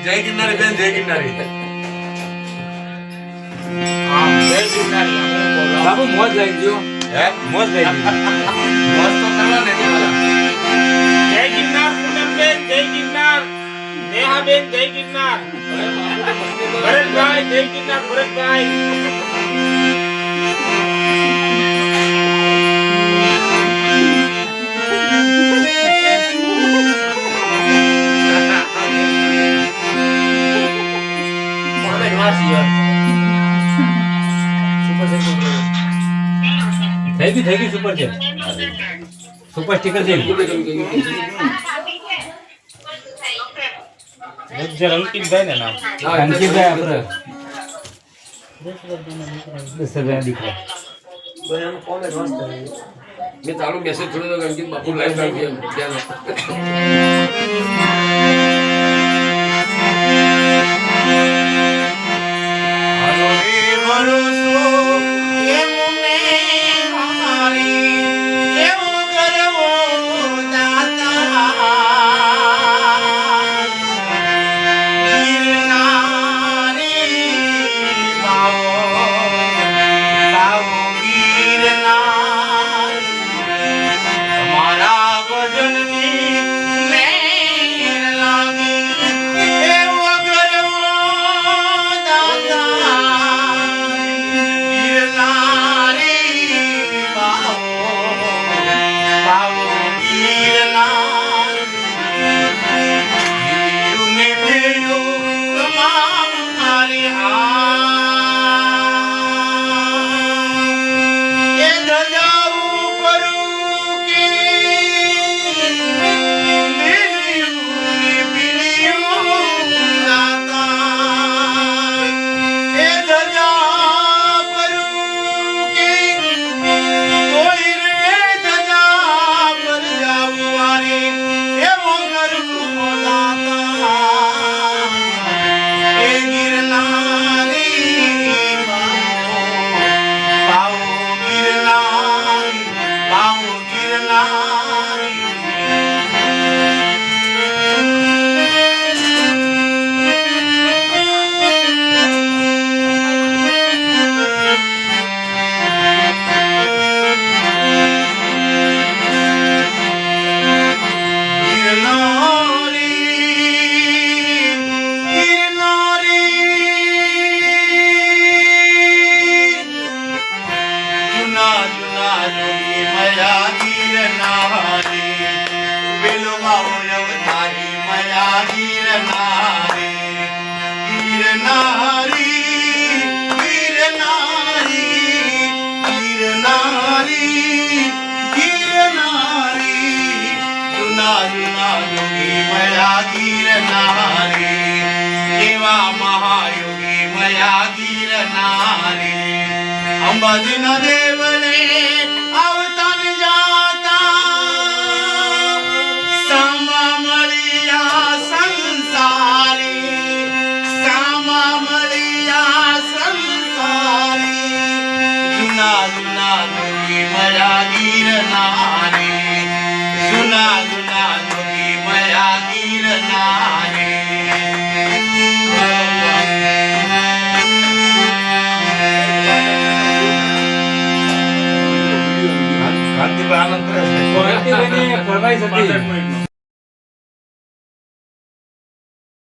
જય ગિરનારી બેન, જય ગિરનારી. બાબુ મોજ લઈ ગયો. હે મોજ લઈ ગયો. મોજ તો કરવા ને જય ગિરનાર પૂનમબેન, જય ગિરનાર નેહાબેન, જય ગિરનાર ભરતભાઈ, જય ગિરનાર ભરતભાઈ. થઈ ગઈ સુપર છે. સુપર સ્ટીકર છે. અંકિતભાઈ ને નામ અંકિતભાઈ આપણે 10,000 દીકરા. મેં તારો મેસેજ છોડ્યો તો અંકિત બાપુ લાઈવ આવી ગયા. મયા ગિરનારી એવા મહાયોગી મયા ગિરનારી અંબાજીના દેવળે આવતા ને જાતા સામા મળ્યા સંસારી સામા મળ્યા સંસારી જુના જુના જોગી મયા ગિરનારી જુના જુના જોગી મયા ગિરનારી કાંતિભાઈ આનંદ કરે છે. પાંચ મિનિટનો.